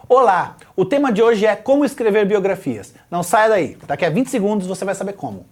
Olá! O tema de hoje é como escrever biografias. Não saia daí, daqui a 20 segundos você vai saber como.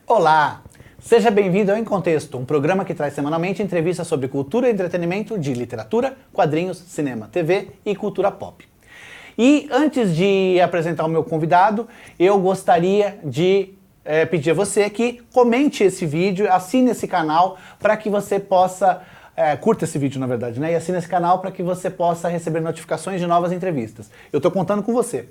Olá! Seja bem-vindo ao Em Contexto, um programa que traz semanalmente entrevistas sobre cultura e entretenimento de literatura, quadrinhos, cinema, TV e cultura pop. E antes de apresentar o meu convidado, eu gostaria de pedir a você que comente esse vídeo, assine esse canal para que você possa... curta esse vídeo, na verdade, né? E assine esse canal para que você possa receber notificações de novas entrevistas. Eu estou contando com você.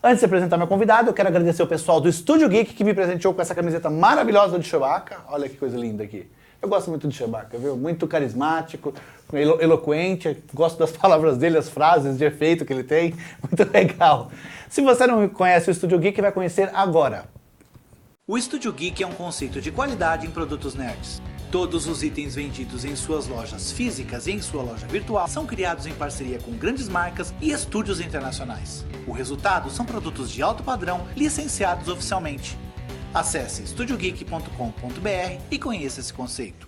Antes de apresentar meu convidado, eu quero agradecer o pessoal do Estúdio Geek que me presenteou com essa camiseta maravilhosa de Chewbacca. Olha que coisa linda aqui. Eu gosto muito de Chewbacca, viu? Muito carismático, eloquente, gosto das palavras dele, as frases de efeito que ele tem. Muito legal. Se você não conhece o Estúdio Geek, vai conhecer agora. O Estúdio Geek é um conceito de qualidade em produtos nerds. Todos os itens vendidos em suas lojas físicas e em sua loja virtual são criados em parceria com grandes marcas e estúdios internacionais. O resultado são produtos de alto padrão licenciados oficialmente. Acesse estudiogeek.com.br e conheça esse conceito.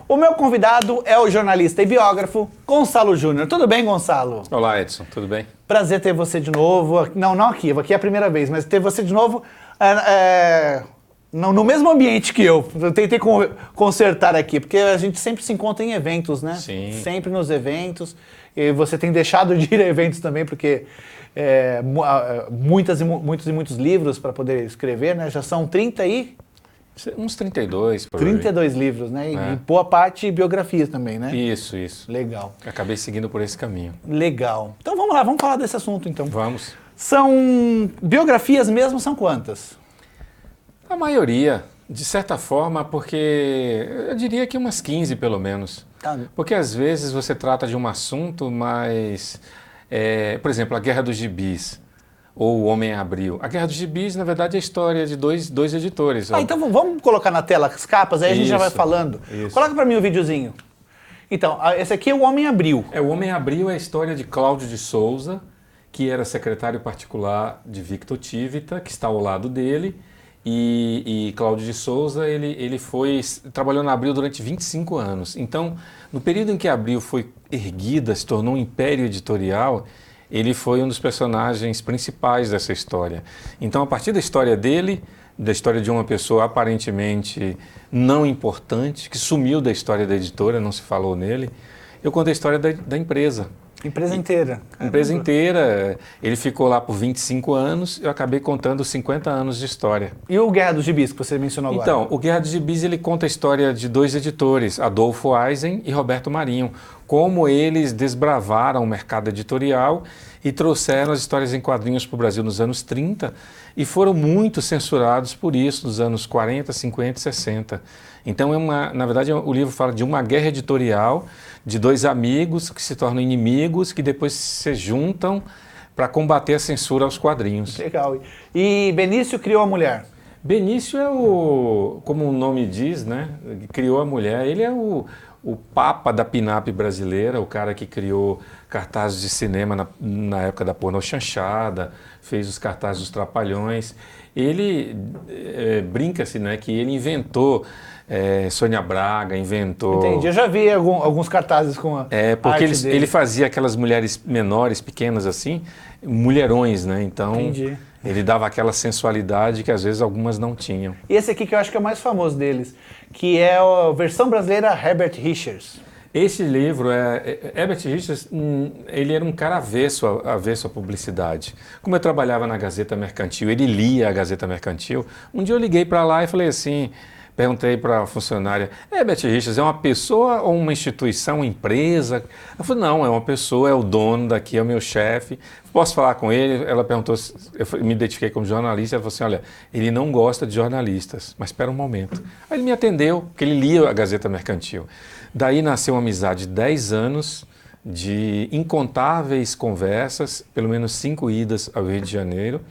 O meu convidado é o jornalista e biógrafo Gonçalo Júnior. Tudo bem, Gonçalo? Olá, Edson. Tudo bem? Prazer ter você de novo. Não aqui é a primeira vez, mas ter você de novo no mesmo ambiente que eu. Eu tentei consertar aqui, porque a gente sempre se encontra em eventos, né? Sim. Sempre nos eventos. E você tem deixado de ir a eventos também, porque muitos livros para poder escrever, né? Já são 30 aí? Uns 32 por 32 livros, né? E boa parte biografias também, né? Isso. Legal. Acabei seguindo por esse caminho. Legal. Então vamos lá, vamos falar desse assunto então. Vamos. São biografias mesmo, são quantas? A maioria, de certa forma, porque eu diria que umas 15 pelo menos. Tá. Porque às vezes você trata de um assunto, mas, por exemplo, a Guerra dos Gibis ou O Homem Abril. A Guerra dos Gibis, na verdade, é a história de dois editores. Então vamos colocar na tela as capas, aí a gente já vai falando. Isso. Coloca pra mim o videozinho. Então, esse aqui é O Homem Abril. O Homem Abril é a história de Cláudio de Souza, que era secretário particular de Victor Tivita, que está ao lado dele. E Cláudio de Souza, ele trabalhou na Abril durante 25 anos. Então, no período em que a Abril foi erguida, se tornou um império editorial, ele foi um dos personagens principais dessa história. Então, a partir da história dele, da história de uma pessoa aparentemente não importante, que sumiu da história da editora, não se falou nele, eu conto a história da empresa. Empresa inteira. Empresa inteira. Ele ficou lá por 25 anos, eu acabei contando 50 anos de história. E o Guerra dos Gibis, que você mencionou agora? Então, o Guerra dos Gibis, ele conta a história de dois editores, Adolfo Eisen e Roberto Marinho, como eles desbravaram o mercado editorial e trouxeram as histórias em quadrinhos para o Brasil nos anos 30 e foram muito censurados por isso nos anos 40, 50 e 60. Então, na verdade, o livro fala de uma guerra editorial de dois amigos que se tornam inimigos, que depois se juntam para combater a censura aos quadrinhos. Legal. E Benício criou a mulher? Benício é como o nome diz, né? Criou a mulher. Ele é o papa da pin-up brasileira, o cara que criou cartazes de cinema na época da porno chanchada, fez os cartazes dos Trapalhões. Ele brinca-se, né, que ele inventou Sônia Braga, inventou... Entendi, eu já vi alguns cartazes com a porque arte dele. ele fazia aquelas mulheres menores, pequenas assim, mulherões, né? Então, Entendi. Ele dava aquela sensualidade que às vezes algumas não tinham. E esse aqui que eu acho que é o mais famoso deles, que é a versão brasileira Herbert Richards. Esse livro, Herbert Richards, ele era um cara avesso à publicidade. Como eu trabalhava na Gazeta Mercantil, ele lia a Gazeta Mercantil, um dia eu liguei para lá e falei assim, perguntei para a funcionária, Herbert Richards é uma pessoa ou uma instituição, uma empresa? Ela falou, não, é uma pessoa, é o dono daqui, é o meu chefe, posso falar com ele? Ela perguntou, eu me identifiquei como jornalista, ela falou assim, olha, ele não gosta de jornalistas, mas espera um momento. Aí ele me atendeu, porque ele lia a Gazeta Mercantil. Daí nasceu uma amizade de 10 anos, de incontáveis conversas, pelo menos 5 idas ao Rio de Janeiro,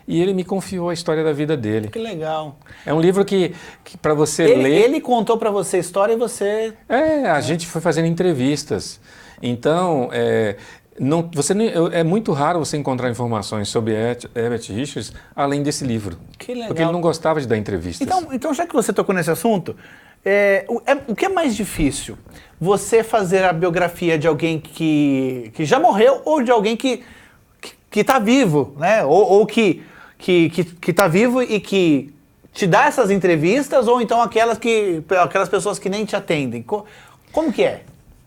e ele me confiou a história da vida dele. Que legal. É um livro que para você ler... Ele contou para você a história e você... A gente foi fazendo entrevistas. Então, é muito raro você encontrar informações sobre Herbert Richards além desse livro. Que legal. Porque ele não gostava de dar entrevistas. Então já que você tocou nesse assunto, o que é mais difícil? Você fazer a biografia de alguém que já morreu ou de alguém que está vivo, né? Ou que está vivo e que te dá essas entrevistas, ou então aquelas pessoas que nem te atendem? Como que é?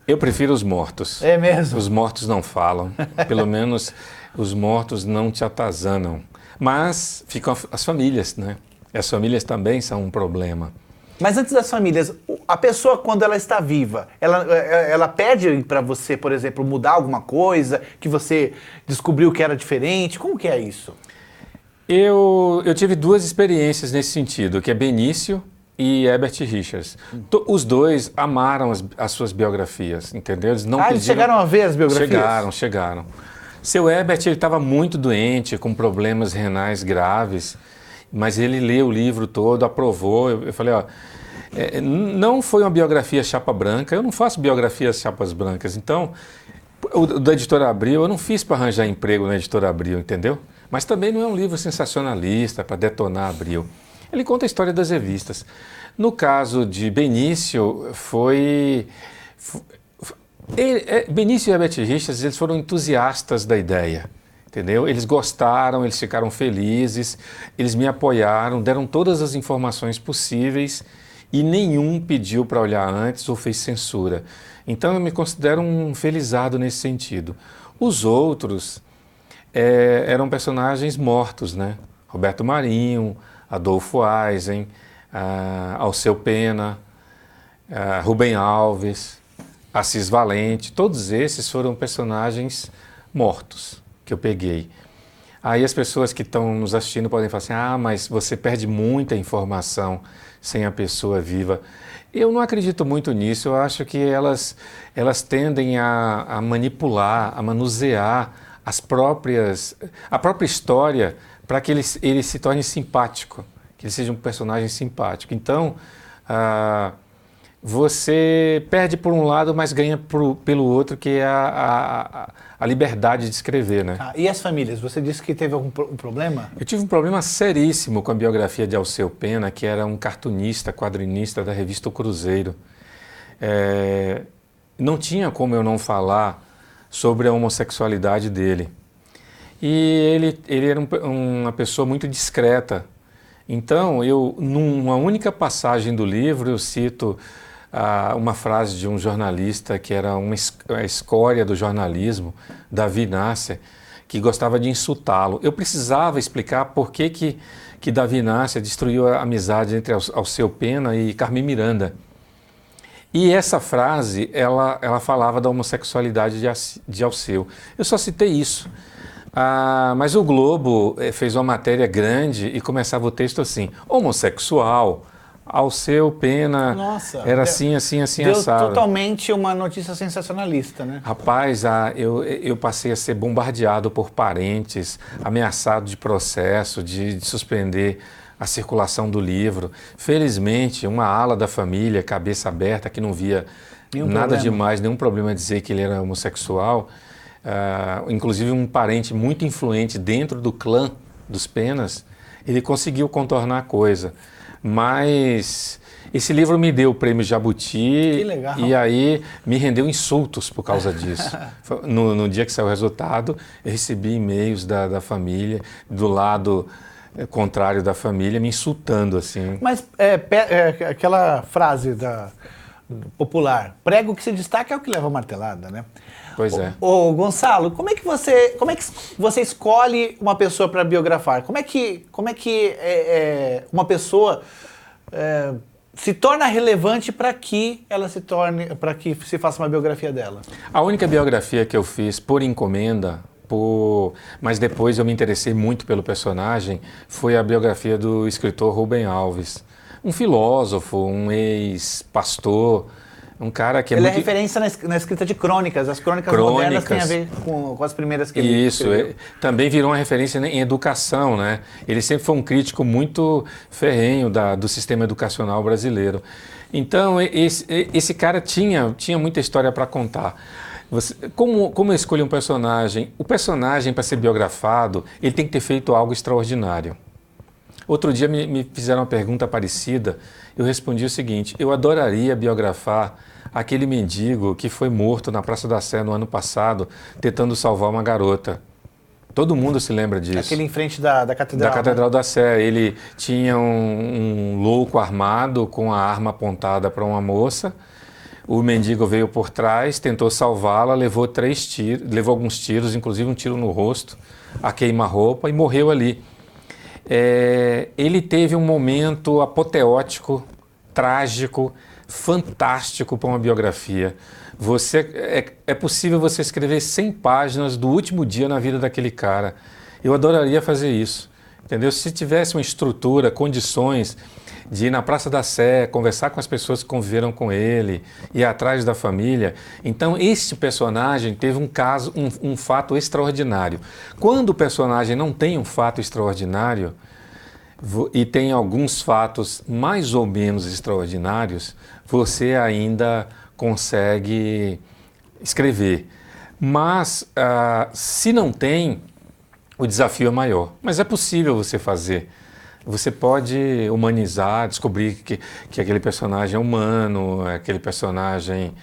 Eu prefiro os mortos. É mesmo? Os mortos não falam. Pelo menos os mortos não te atazanam. Mas ficam as famílias, né? E as famílias também são um problema. Mas antes das famílias, a pessoa, quando ela está viva, ela pede para você, por exemplo, mudar alguma coisa, que você descobriu que era diferente? Como que é isso? Eu tive 2 experiências nesse sentido, que é Benício e Herbert Richards. Os dois amaram as suas biografias, entendeu? Eles não eles chegaram a ver as biografias? Chegaram. Seu Herbert estava muito doente, com problemas renais graves, mas ele leu o livro todo, aprovou. Eu falei, não foi uma biografia chapa branca, eu não faço biografias chapas brancas, então, da Editora Abril, eu não fiz para arranjar emprego na Editora Abril, entendeu? Mas também não é um livro sensacionalista para detonar Abril. Ele conta a história das revistas. No caso de Benício, Benício e Herbert Richards, eles foram entusiastas da ideia, entendeu? Eles gostaram, eles ficaram felizes, eles me apoiaram, deram todas as informações possíveis e nenhum pediu para olhar antes ou fez censura. Então eu me considero um felizado nesse sentido. Os outros eram personagens mortos, né? Roberto Marinho, Adolfo Eisen, Alceu Pena, Rubem Alves, Assis Valente, todos esses foram personagens mortos que eu peguei. Aí as pessoas que estão nos assistindo podem falar assim, mas você perde muita informação sem a pessoa viva. Eu não acredito muito nisso, eu acho que elas tendem a manipular, a manusear a própria história para que ele se torne simpático, que ele seja um personagem simpático. Então, você perde por um lado, mas ganha pelo outro, que é a liberdade de escrever, né? E as famílias? Você disse que teve algum problema? Eu tive um problema seríssimo com a biografia de Alceu Pena, que era um cartunista, quadrinista da revista O Cruzeiro. Não tinha como eu não falar sobre a homossexualidade dele. E ele era uma pessoa muito discreta. Então, numa única passagem do livro, eu cito uma frase de um jornalista que era a escória do jornalismo, Davi Nasser, que gostava de insultá-lo. Eu precisava explicar por que Davi Nasser destruiu a amizade entre Alceu Pena e Carmen Miranda. E essa frase, ela falava da homossexualidade de Alceu. Eu só citei isso. Mas o Globo fez uma matéria grande e começava o texto assim: homossexual, Alceu Pena, nossa, era assim, assado. Deu totalmente uma notícia sensacionalista, né? Rapaz, eu passei a ser bombardeado por parentes, ameaçado de processo, de suspender a circulação do livro. Felizmente, uma ala da família, cabeça aberta, que não via nada demais, nenhum problema dizer que ele era homossexual, inclusive um parente muito influente dentro do clã dos Penas, ele conseguiu contornar a coisa. Mas esse livro me deu o prêmio Jabuti. Que legal. E aí me rendeu insultos por causa disso. No dia que saiu o resultado, eu recebi e-mails da família, do lado contrário da família, me insultando assim. Mas aquela frase popular, prego que se destaca é o que leva a martelada, né? Pois é. Ô Gonçalo, como é que você escolhe uma pessoa para biografar? Como é que uma pessoa se torna relevante para que se faça uma biografia dela? A única biografia que eu fiz por encomenda, mas depois eu me interessei muito pelo personagem, foi a biografia do escritor Rubem Alves. Um filósofo, um ex-pastor, Um cara que é ele muito... é referência na escrita de crônicas. As crônicas modernas têm a ver com as primeiras que ele escreveu. Também virou uma referência em educação, né? Ele sempre foi um crítico muito ferrenho do sistema educacional brasileiro. Então, esse cara tinha muita história para contar. Como eu escolho um personagem? O personagem, para ser biografado, ele tem que ter feito algo extraordinário. Outro dia me fizeram uma pergunta parecida, eu respondi o seguinte: eu adoraria biografar aquele mendigo que foi morto na Praça da Sé no ano passado, tentando salvar uma garota. Todo mundo se lembra disso. Aquele em frente da Catedral. Da Catedral, né? Da Sé. Ele tinha um louco armado com a arma apontada para uma moça. O mendigo veio por trás, tentou salvá-la, levou alguns tiros, inclusive um tiro no rosto, a queima-roupa, e morreu ali. Ele teve um momento apoteótico, trágico, fantástico para uma biografia. É possível você escrever 100 páginas do último dia na vida daquele cara. Eu adoraria fazer isso, entendeu? Se tivesse uma estrutura, condições de ir na Praça da Sé, conversar com as pessoas que conviveram com ele, ir atrás da família. Então, este personagem teve um fato extraordinário. Quando o personagem não tem um fato extraordinário, e tem alguns fatos mais ou menos extraordinários, você ainda consegue escrever. Mas, se não tem, o desafio é maior. Mas é possível você fazer. Você pode humanizar, descobrir que aquele personagem é humano, aquele personagem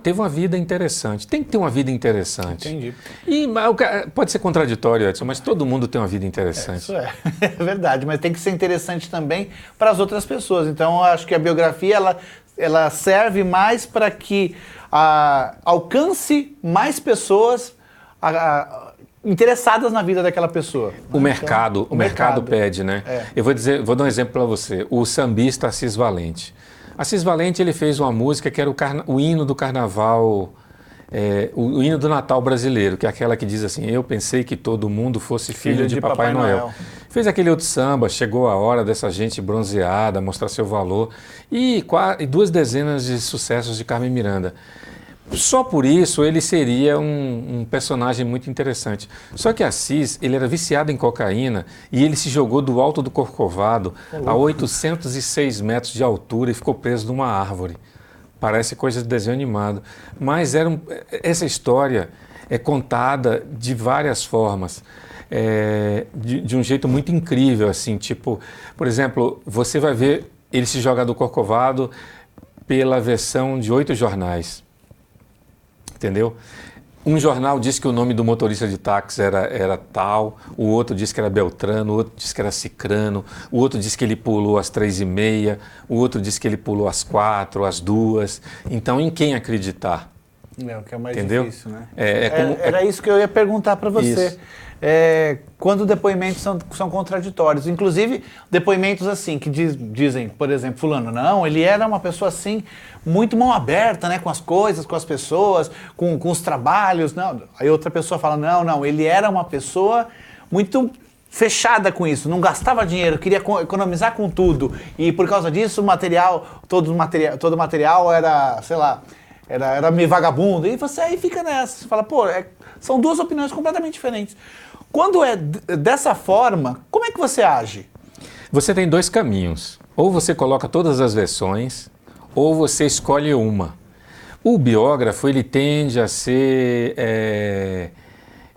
teve uma vida interessante. Tem que ter uma vida interessante. Entendi. E pode ser contraditório, Edson, mas todo mundo tem uma vida interessante. Isso é verdade, mas tem que ser interessante também para as outras pessoas. Então, eu acho que a biografia ela serve mais para que alcance mais pessoas interessadas na vida daquela pessoa. O mercado pede, né? Eu vou dar um exemplo para você. O sambista Assis Valente. Assis Valente, ele fez uma música que era o hino do carnaval, o hino do Natal brasileiro, que é aquela que diz assim: eu pensei que todo mundo fosse filho de Papai Noel. Fez aquele outro samba, chegou a hora dessa gente bronzeada, mostrar seu valor, e 2 dezenas de sucessos de Carmen Miranda. Só por isso ele seria um personagem muito interessante. Só que Assis, ele era viciado em cocaína e ele se jogou do alto do Corcovado a 806 metros de altura e ficou preso numa árvore. Parece coisa de desenho animado. Mas essa história é contada de várias formas, de um jeito muito incrível, assim, tipo, por exemplo, você vai ver ele se jogar do Corcovado pela versão de 8 jornais. Entendeu? Um jornal disse que o nome do motorista de táxi era tal, o outro disse que era Beltrano, o outro disse que era Cicrano, o outro disse que ele pulou às 3h30, o outro disse que ele pulou às 4, às 2. Então, em quem acreditar? O que é mais entendeu? Difícil, né? Era isso que eu ia perguntar para você. Quando depoimentos são contraditórios, inclusive depoimentos assim, que dizem, por exemplo, fulano, não, ele era uma pessoa assim, muito mão aberta, né, com as coisas, com as pessoas, com os trabalhos, não. Aí outra pessoa fala, não, ele era uma pessoa muito fechada com isso, não gastava dinheiro, queria economizar com tudo, e por causa disso todo o material era, sei lá, era meio vagabundo, e você aí fica nessa, você fala, são 2 opiniões completamente diferentes. Quando é dessa forma, como é que você age? Você tem 2 caminhos. Ou você coloca todas as versões, ou você escolhe uma. O biógrafo, ele tende a ser...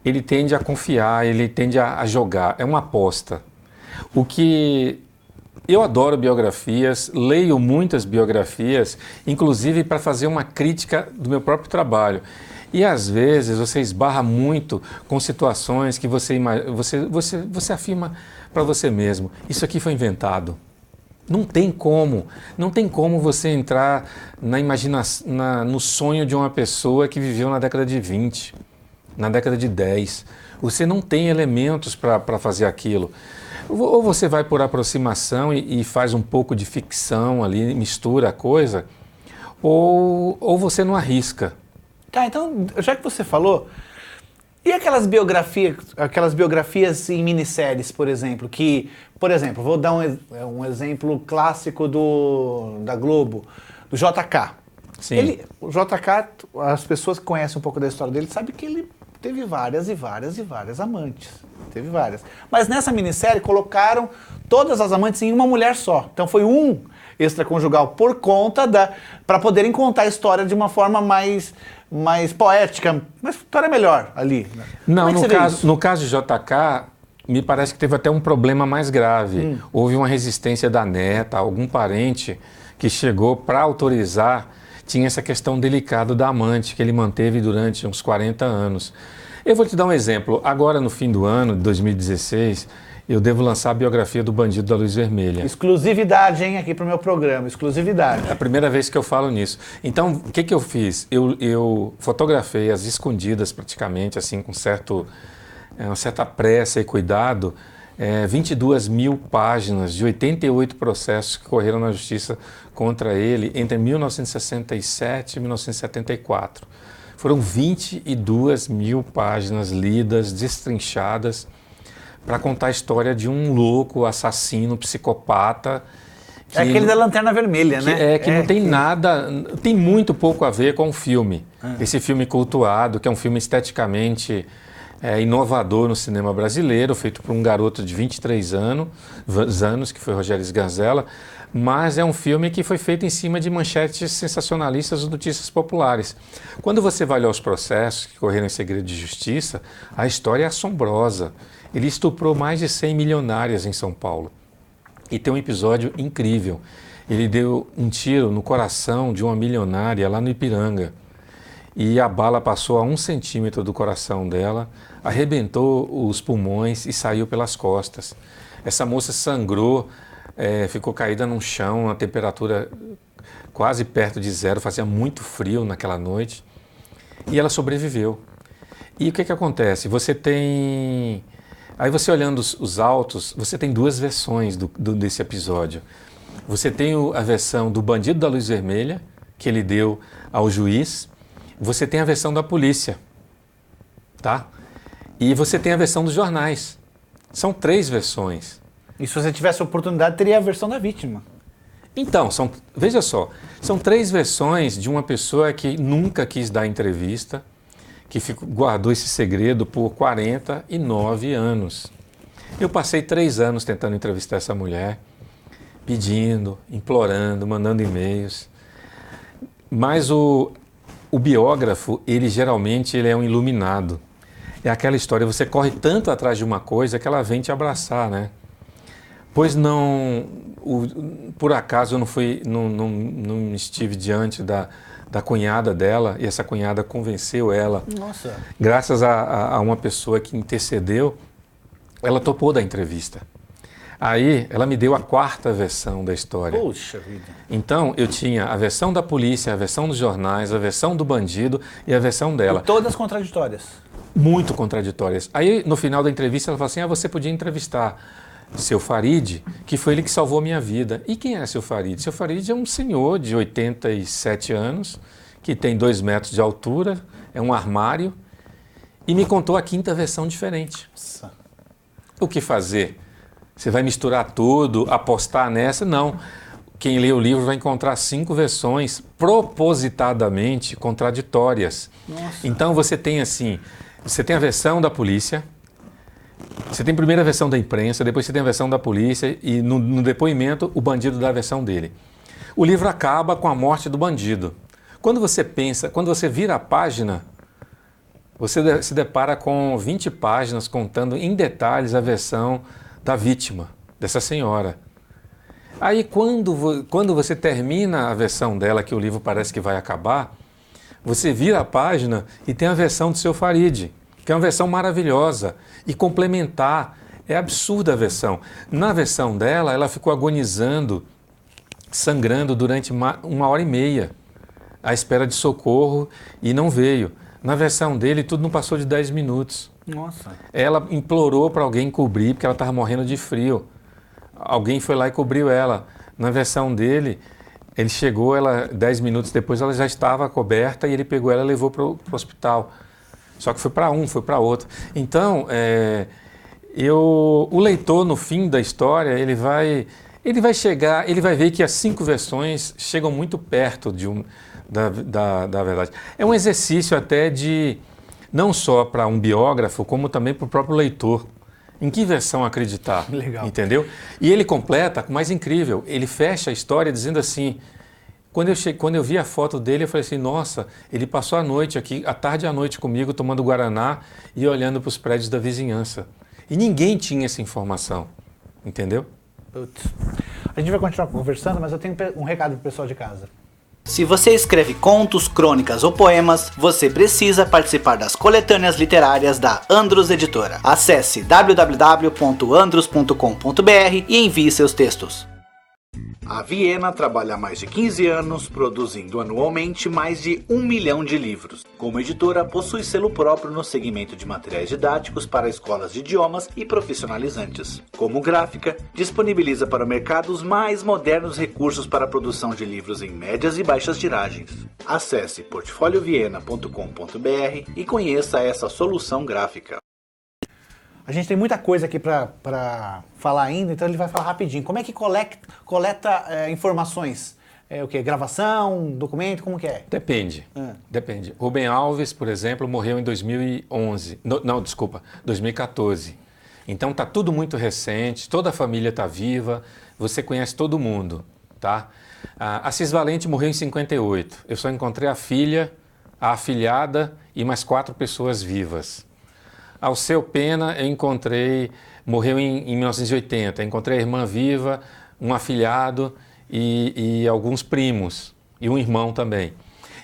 ele tende a confiar, ele tende a jogar. É uma aposta. Eu adoro biografias, leio muitas biografias, inclusive para fazer uma crítica do meu próprio trabalho. E às vezes você esbarra muito com situações que você afirma para você mesmo: isso aqui foi inventado. Não tem como você entrar na imaginação, no sonho de uma pessoa que viveu na década de 20, na década de 10. Você não tem elementos para fazer aquilo. Ou você vai por aproximação e faz um pouco de ficção ali, mistura a coisa, ou você não arrisca. Tá, então, já que você falou, e aquelas biografias em minisséries, por exemplo, vou dar um exemplo clássico da Globo, do JK. Sim. O JK, as pessoas que conhecem um pouco da história dele sabem que ele teve várias amantes. Teve várias. Mas nessa minissérie colocaram todas as amantes em uma mulher só. Então foi um extraconjugal por conta para poderem contar a história de uma forma mais poética, uma história melhor ali. Né? Não, no caso de JK, me parece que teve até um problema mais grave. Houve uma resistência da neta, algum parente que chegou para autorizar, tinha essa questão delicada da amante que ele manteve durante uns 40 anos. Eu vou te dar um exemplo. Agora, no fim do ano, de 2016, eu devo lançar a biografia do Bandido da Luz Vermelha. Exclusividade, hein, aqui para o meu programa, exclusividade. É a primeira vez que eu falo nisso. Então, o que eu fiz? Eu fotografei as escondidas praticamente, assim, com uma certa pressa e cuidado, 22 mil páginas de 88 processos que correram na justiça contra ele entre 1967 e 1974. Foram 22 mil páginas lidas, destrinchadas, para contar a história de um louco, assassino, psicopata. É aquele da Lanterna Vermelha, né? Que não tem nada, tem muito pouco a ver com o filme. Esse filme cultuado, que é um filme esteticamente inovador no cinema brasileiro, feito por um garoto de 23 anos, que foi Rogério Sganzella, mas é um filme que foi feito em cima de manchetes sensacionalistas ou notícias populares. Quando você vai olhar os processos que correram em segredo de justiça, a história é assombrosa. Ele estuprou mais de 100 milionárias em São Paulo. E tem um episódio incrível. Ele deu um tiro no coração de uma milionária lá no Ipiranga. E a bala passou a 1 centímetro do coração dela, arrebentou os pulmões e saiu pelas costas. Essa moça sangrou, ficou caída no chão, a temperatura quase perto de zero, fazia muito frio naquela noite. E ela sobreviveu. E o que acontece? Aí você olhando os autos, você tem 2 versões desse episódio. Você tem a versão do Bandido da Luz Vermelha, que ele deu ao juiz. Você tem a versão da polícia, tá? E você tem a versão dos jornais. São 3 versões. E se você tivesse a oportunidade, teria a versão da vítima. Então, veja só, são 3 versões de uma pessoa que nunca quis dar entrevista, que guardou esse segredo por 49 anos. Eu passei 3 anos tentando entrevistar essa mulher, pedindo, implorando, mandando e-mails. Mas o biógrafo, ele geralmente é um iluminado. É aquela história, você corre tanto atrás de uma coisa que ela vem te abraçar, né? Pois não, por acaso eu não estive diante da cunhada dela, e essa cunhada convenceu ela. Nossa. Graças a uma pessoa que intercedeu, ela topou da entrevista. Aí ela me deu a 4ª versão da história. Puxa vida. Então eu tinha a versão da polícia, a versão dos jornais, a versão do bandido e a versão dela. E todas contraditórias. Muito contraditórias. Aí no final da entrevista ela falou assim, você podia entrevistar seu Farid, que foi ele que salvou a minha vida. E quem é seu Farid? Seu Farid é um senhor de 87 anos, que tem 2 metros de altura, é um armário, e me contou a 5ª versão diferente. Nossa. O que fazer? Você vai misturar tudo, apostar nessa? Não. Quem lê o livro vai encontrar 5 versões propositadamente contraditórias. Nossa. Então você tem a versão da polícia, você tem a primeira versão da imprensa, depois você tem a versão da polícia e no depoimento o bandido dá a versão dele. O livro acaba com a morte do bandido. Quando você vira a página, você se depara com 20 páginas contando em detalhes a versão da vítima, dessa senhora. Aí quando você termina a versão dela, que o livro parece que vai acabar, você vira a página e tem a versão do seu Farid, que é uma versão maravilhosa e complementar. É absurda a versão. Na versão dela, ela ficou agonizando, sangrando durante 1h30, à espera de socorro, e não veio. Na versão dele, tudo não passou de 10 minutos. Nossa. Ela implorou para alguém cobrir, porque ela estava morrendo de frio. Alguém foi lá e cobriu ela. Na versão dele, ele chegou, 10 minutos depois, ela já estava coberta e ele pegou ela e levou para o hospital. Só que foi para um, foi para outro. Então, o leitor, no fim da história, ele Ele vai chegar, ele vai ver que as 5 versões chegam muito perto da verdade. É um exercício até de, não só para um biógrafo, como também para o próprio leitor. Em que versão acreditar? Legal. Entendeu? E ele completa, o mais incrível, ele fecha a história dizendo assim, quando eu vi a foto dele, eu falei assim, nossa, ele passou a noite aqui, a tarde e a noite comigo, tomando Guaraná e olhando para os prédios da vizinhança. E ninguém tinha essa informação, entendeu? Putz. A gente vai continuar conversando, mas eu tenho um recado pro pessoal de casa. Se você escreve contos, crônicas ou poemas, você precisa participar das coletâneas literárias da Andros Editora. Acesse www.andros.com.br e envie seus textos. A Viena trabalha há mais de 15 anos, produzindo anualmente mais de 1 milhão de livros. Como editora, possui selo próprio no segmento de materiais didáticos para escolas de idiomas e profissionalizantes. Como gráfica, disponibiliza para o mercado os mais modernos recursos para a produção de livros em médias e baixas tiragens. Acesse portfolioviena.com.br e conheça essa solução gráfica. A gente tem muita coisa aqui para falar ainda, então ele vai falar rapidinho. Como é que coleta informações? O quê? Gravação, documento, como que é? Depende. Depende. Rubem Alves, por exemplo, morreu em 2011. Não, desculpa, 2014. Então tá tudo muito recente, toda a família tá viva, você conhece todo mundo, tá? A Assis Valente morreu em 58. Eu só encontrei a filha, a afilhada e mais 4 pessoas vivas. Alceu Pena, eu encontrei, morreu em 1980, encontrei a irmã viva, um afilhado e alguns primos, e um irmão também.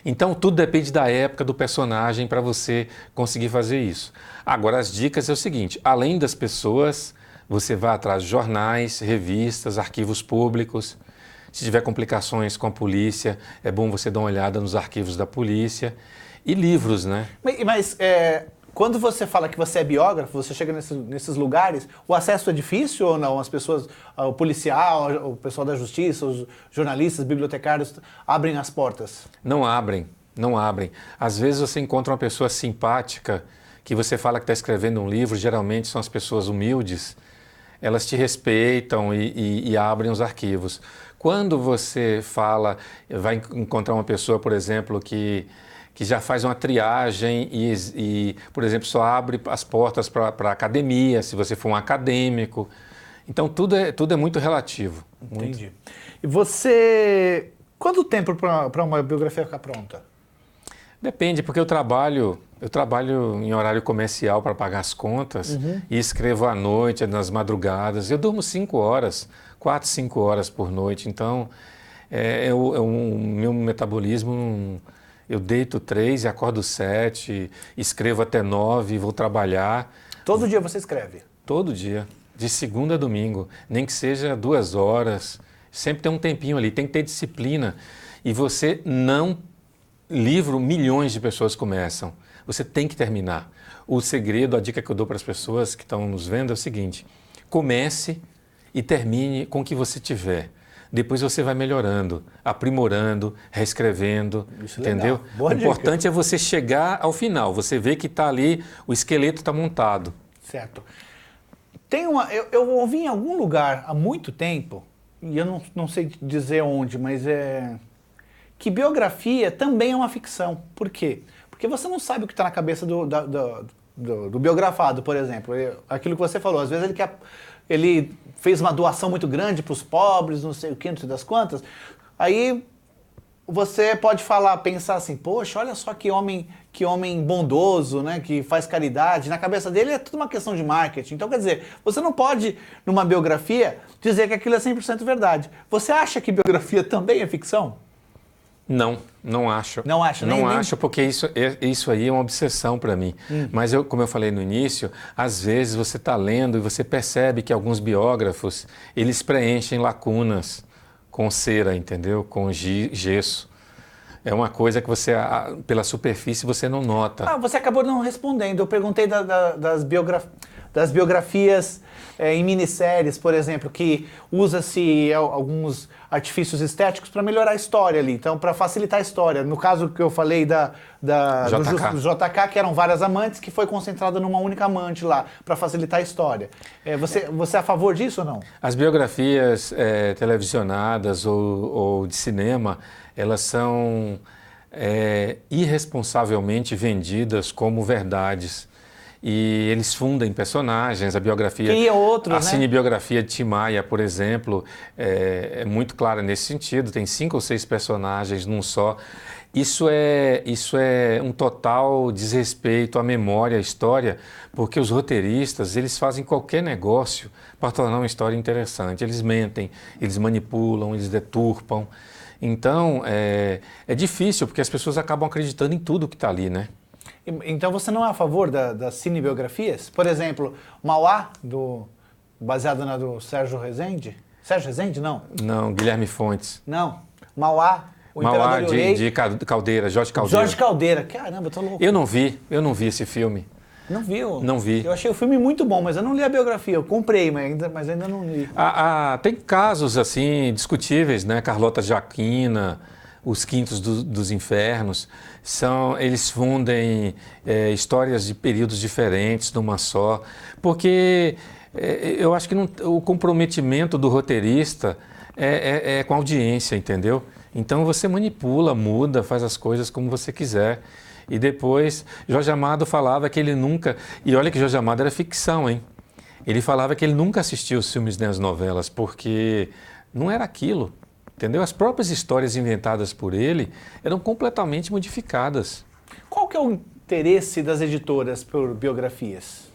Então tudo depende da época do personagem para você conseguir fazer isso. Agora as dicas é o seguinte, além das pessoas, você vai atrás de jornais, revistas, arquivos públicos. Se tiver complicações com a polícia, é bom você dar uma olhada nos arquivos da polícia. E livros, né? Mas quando você fala que você é biógrafo, você chega nesses lugares, o acesso é difícil ou não? As pessoas, o policial, o pessoal da justiça, os jornalistas, bibliotecários, abrem as portas? Não abrem, não abrem. Às vezes você encontra uma pessoa simpática, que você fala que está escrevendo um livro, geralmente são as pessoas humildes, elas te respeitam e abrem os arquivos. Quando você vai encontrar uma pessoa, por exemplo, que já faz uma triagem e, por exemplo, só abre as portas para a academia, se você for um acadêmico. Então, tudo é muito relativo. Entendi. Muito. E você... Quanto tempo para uma biografia ficar pronta? Depende, porque eu trabalho em horário comercial para pagar as contas e escrevo à noite, nas madrugadas. Eu durmo 5 horas, 4, 5 horas por noite. Então, o meu metabolismo... Eu deito 3 e acordo 7, escrevo até 9, vou trabalhar. Todo dia você escreve? Todo dia, de segunda a domingo, nem que seja 2 horas. Sempre tem um tempinho ali, tem que ter disciplina. E você não... milhões de pessoas começam. Você tem que terminar. O segredo, a dica que eu dou para as pessoas que estão nos vendo é o seguinte: comece e termine com o que você tiver. Depois você vai melhorando, aprimorando, reescrevendo, isso, entendeu? O importante é você chegar ao final, você vê que está ali, o esqueleto está montado. Certo. Eu ouvi em algum lugar há muito tempo, e eu não sei dizer onde, mas que biografia também é uma ficção. Por quê? Porque você não sabe o que está na cabeça do biografado, por exemplo. Aquilo que você falou, às vezes ele fez uma doação muito grande para os pobres, não sei o que, não sei das quantas. Aí você pode pensar assim, poxa, olha só que homem bondoso, né, que faz caridade. Na cabeça dele é tudo uma questão de marketing. Então, quer dizer, você não pode, numa biografia, dizer que aquilo é 100% verdade. Você acha que biografia também é ficção? Não acho. Não acho? Não acho, porque isso aí é uma obsessão para mim. Mas como eu falei no início, às vezes você está lendo e você percebe que alguns biógrafos, eles preenchem lacunas com cera, entendeu? Com gesso. É uma coisa que você, pela superfície, você não nota. Você acabou não respondendo. Eu perguntei das biografias. das biografias em minisséries, por exemplo, que usa-se alguns artifícios estéticos para melhorar a história ali, então para facilitar a história. No caso que eu falei do JK, que eram várias amantes, que foi concentrada numa única amante lá, para facilitar a história. Você é a favor disso ou não? As biografias televisionadas ou de cinema, elas são irresponsavelmente vendidas como verdades. E eles fundem personagens, a biografia... Cria outros, a cinebiografia de Tim Maia, por exemplo, é muito clara nesse sentido, tem 5 ou 6 personagens num só. Isso é um total desrespeito à memória, à história, porque os roteiristas, eles fazem qualquer negócio para tornar uma história interessante. Eles mentem, eles manipulam, eles deturpam. Então, é difícil, porque as pessoas acabam acreditando em tudo que está ali, né? Então você não é a favor das cinebiografias? Por exemplo, Mauá, baseado na do Sérgio Rezende? Sérgio Rezende, não? Não, Guilherme Fontes. Não, Mauá, o Mauá Imperador e o Rei. de Caldeira, Jorge Caldeira. Jorge Caldeira, caramba, eu tô louco. Eu não vi esse filme. Não viu? Não vi. Eu achei o filme muito bom, mas eu não li a biografia. Eu comprei, mas ainda não li. Tem casos assim discutíveis, né? Carlota Joaquina, Os Quintos dos Infernos, eles fundem histórias de períodos diferentes numa só, porque eu acho que o comprometimento do roteirista é com a audiência, entendeu? Então você manipula, muda, faz as coisas como você quiser. E depois, Jorge Amado falava que ele nunca... E olha que Jorge Amado era ficção, hein? Ele falava que ele nunca assistia os filmes nem as novelas, porque não era aquilo. Entendeu? As próprias histórias inventadas por ele eram completamente modificadas. Qual que é o interesse das editoras por biografias?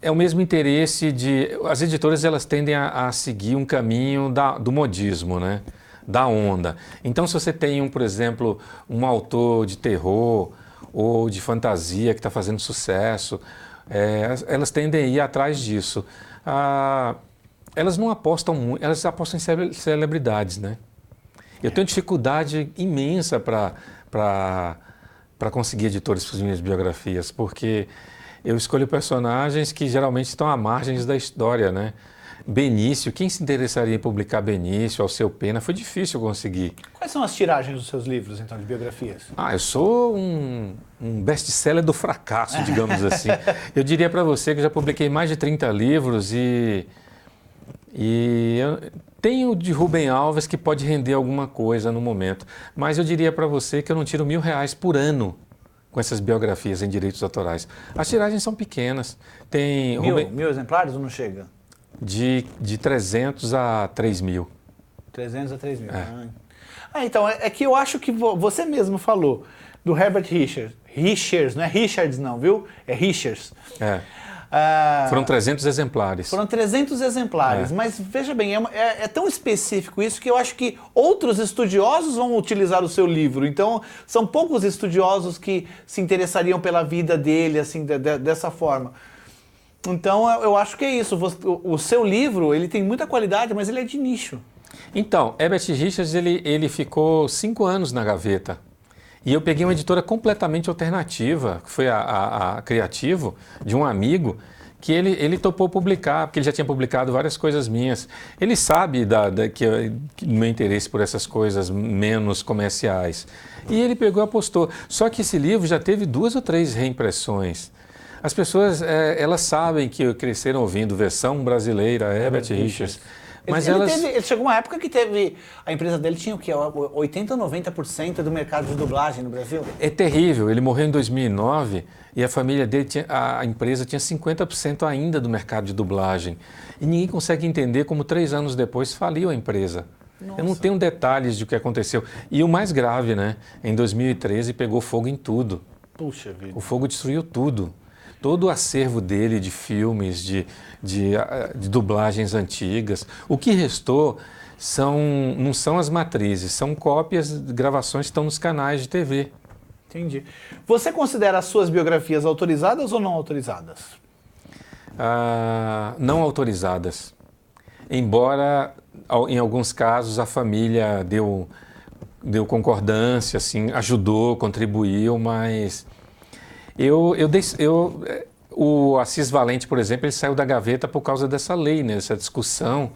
É o mesmo interesse de... As editoras, elas tendem a seguir um caminho do modismo, né? Da onda. Então, se você tem, por exemplo, um autor de terror ou de fantasia que está fazendo sucesso, elas tendem a ir atrás disso. Elas não apostam muito, elas apostam em celebridades, né? Eu tenho dificuldade imensa para conseguir editores para as minhas biografias, porque eu escolho personagens que geralmente estão à margem da história, né? Benício, quem se interessaria em publicar Benício, Alceu Pena? Foi difícil conseguir. Quais são as tiragens dos seus livros, então, de biografias? Eu sou um best-seller do fracasso, digamos assim. Eu diria para você que eu já publiquei mais de 30 livros e eu tenho de Rubem Alves que pode render alguma coisa no momento. Mas eu diria para você que eu não tiro R$1.000 por ano com essas biografias em direitos autorais. As tiragens são pequenas. Tem mil exemplares ou não chega? De 300 a 3.000. 300 a 3.000. Então, é que eu acho que você mesmo falou do Herbert Richards. Richards, não é Richards não, viu? É Richards. Foram 300 exemplares. Foram 300 exemplares, mas veja bem, é tão específico isso que eu acho que outros estudiosos vão utilizar o seu livro. Então, são poucos estudiosos que se interessariam pela vida dele, assim, dessa forma. Então, eu acho que é isso. O seu livro, ele tem muita qualidade, mas ele é de nicho. Então, Herbert Richards, ele ficou 5 anos na gaveta. E eu peguei uma editora completamente alternativa, que foi a Criativo, de um amigo, que ele topou publicar, porque ele já tinha publicado várias coisas minhas. Ele sabe que do meu interesse por essas coisas menos comerciais. E ele pegou e apostou. Só que esse livro já teve 2 ou 3 reimpressões. As pessoas, elas sabem que cresceram ouvindo versão brasileira, Herbert Richards. Mas ele chegou uma época que a empresa dele tinha o quê? 80% ou 90% do mercado de dublagem no Brasil? É terrível. Ele morreu em 2009 e a família dele, a empresa tinha 50% ainda do mercado de dublagem. E ninguém consegue entender como 3 anos depois faliu a empresa. Nossa. Eu não tenho detalhes do que aconteceu. E o mais grave, né? Em 2013 pegou fogo em tudo. Puxa vida. O fogo destruiu tudo. Todo o acervo dele de filmes, de dublagens antigas. O que restou não são as matrizes, são cópias, gravações que estão nos canais de TV. Entendi. Você considera as suas biografias autorizadas ou não autorizadas? Não autorizadas. Embora, em alguns casos, a família deu concordância, assim, ajudou, contribuiu, mas... O Assis Valente, por exemplo, ele saiu da gaveta por causa dessa lei, né? Essa discussão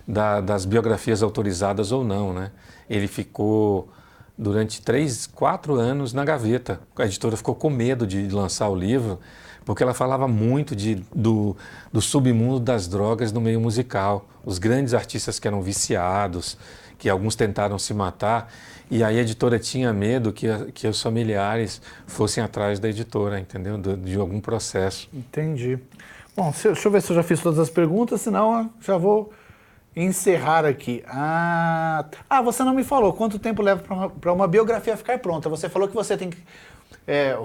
das biografias autorizadas ou não, né? Ele ficou durante 3, 4 anos na gaveta. A editora ficou com medo de lançar o livro, porque ela falava muito do submundo das drogas no meio musical. Os grandes artistas que eram viciados, que alguns tentaram se matar, e aí a editora tinha medo que os familiares fossem atrás da editora, entendeu? De algum processo. Entendi. Bom, deixa eu ver se eu já fiz todas as perguntas, senão eu já vou encerrar aqui. Você não me falou quanto tempo leva para uma biografia ficar pronta. Você falou que você tem que,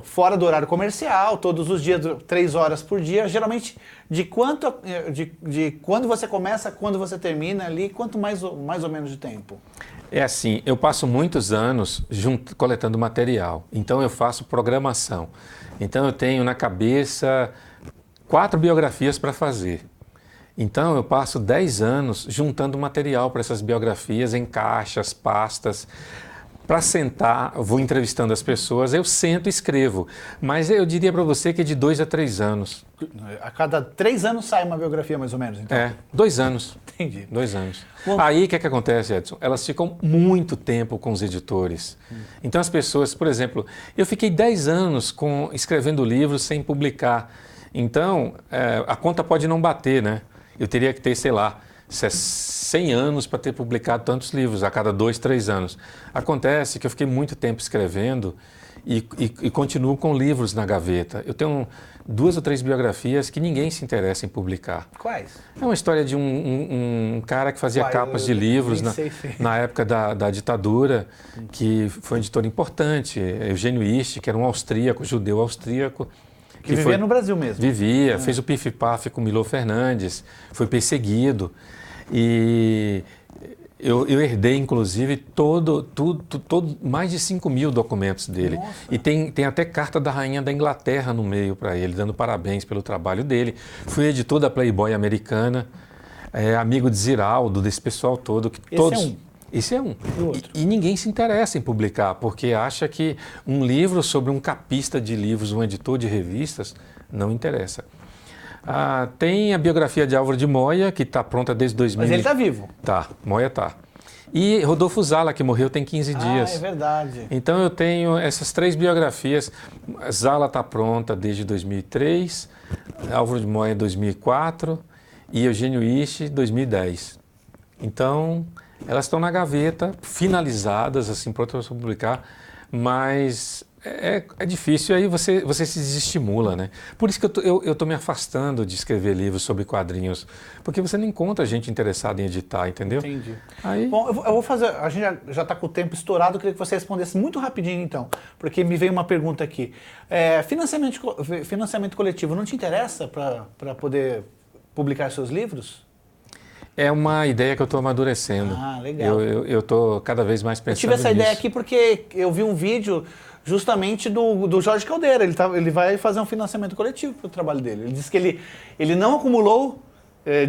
fora do horário comercial, todos os dias, 3 horas por dia. Geralmente, de quando você começa, quando você termina ali, quanto mais ou menos de tempo? É assim, eu passo muitos anos coletando material, então eu faço programação. Então eu tenho na cabeça 4 biografias para fazer. Então eu passo 10 anos juntando material para essas biografias em caixas, pastas. Para sentar, vou entrevistando as pessoas, eu sento e escrevo. Mas eu diria para você que é de 2 a 3 anos. A cada 3 anos sai uma biografia, mais ou menos, então? 2 anos. Entendi. 2 anos. Bom, aí o que acontece, Edson? Elas ficam muito tempo com os editores. Então as pessoas, por exemplo, eu fiquei 10 anos escrevendo livros sem publicar. Então a conta pode não bater, né? Eu teria que ter, sei lá, 100 anos para ter publicado tantos livros, a cada 2, 3 anos. Acontece que eu fiquei muito tempo escrevendo e continuo com livros na gaveta. Eu tenho 2 ou 3 biografias que ninguém se interessa em publicar. Quais? É uma história de um cara que fazia capas de livros na época da ditadura, que foi um editor importante, Eugênio Ist, que era um austríaco, judeu austríaco. Que vivia no Brasil mesmo. Vivia, fez o pif-paf com Milor Fernandes, foi perseguido. E eu herdei, inclusive, mais de 5.000 documentos dele. Nossa. E tem até carta da Rainha da Inglaterra no meio para ele, dando parabéns pelo trabalho dele. Fui editor da Playboy americana, amigo de Ziraldo, desse pessoal todo. Esse é um. E ninguém se interessa em publicar, porque acha que um livro sobre um capista de livros, um editor de revistas, não interessa. Tem a biografia de Álvaro de Moya, que está pronta desde 2000. Mas ele está vivo. Tá, Moya tá. E Rodolfo Zala, que morreu tem 15 dias. É verdade. Então eu tenho essas 3 biografias. Zala está pronta desde 2003, Álvaro de Moya 2004 e Eugênio Ist 2010. Então elas estão na gaveta, finalizadas, assim, prontas para publicar, mas é difícil, aí você se desestimula, né? Por isso que eu estou me afastando de escrever livros sobre quadrinhos, porque você não encontra gente interessada em editar, entendeu? Entendi. Aí... Bom, eu vou fazer, a gente já está com o tempo estourado, eu queria que você respondesse muito rapidinho, então, porque me veio uma pergunta aqui. Financiamento coletivo não te interessa para poder publicar seus livros? É uma ideia que eu estou amadurecendo. Legal. Eu estou cada vez mais pensando nisso. Eu tive essa ideia aqui porque eu vi um vídeo justamente do Jorge Caldeira. Ele vai fazer um financiamento coletivo para o trabalho dele. Ele disse que ele não acumulou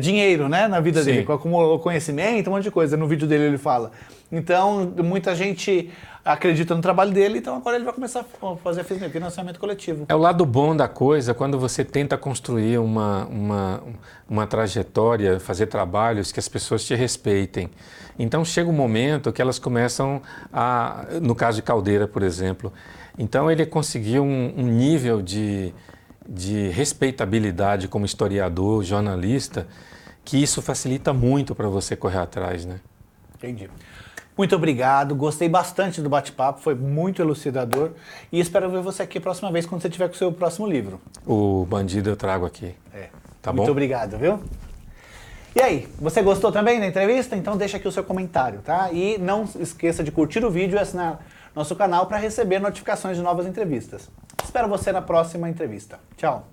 dinheiro, né, na vida dele, acumulou conhecimento, um monte de coisa. No vídeo dele ele fala. Então, muita gente acredita no trabalho dele, então agora ele vai começar a fazer financiamento coletivo. É o lado bom da coisa quando você tenta construir uma trajetória, fazer trabalhos que as pessoas te respeitem. Então chega um momento que elas começam no caso de Caldeira, por exemplo, então ele conseguiu um nível de respeitabilidade como historiador, jornalista, que isso facilita muito para você correr atrás, né? Entendi. Muito obrigado, gostei bastante do bate-papo, foi muito elucidador e espero ver você aqui a próxima vez quando você tiver com o seu próximo livro. O Bandido eu trago aqui. Tá bom? Muito obrigado, viu? E aí, você gostou também da entrevista? Então deixa aqui o seu comentário, tá? E não esqueça de curtir o vídeo e assinar nosso canal para receber notificações de novas entrevistas. Espero você na próxima entrevista. Tchau!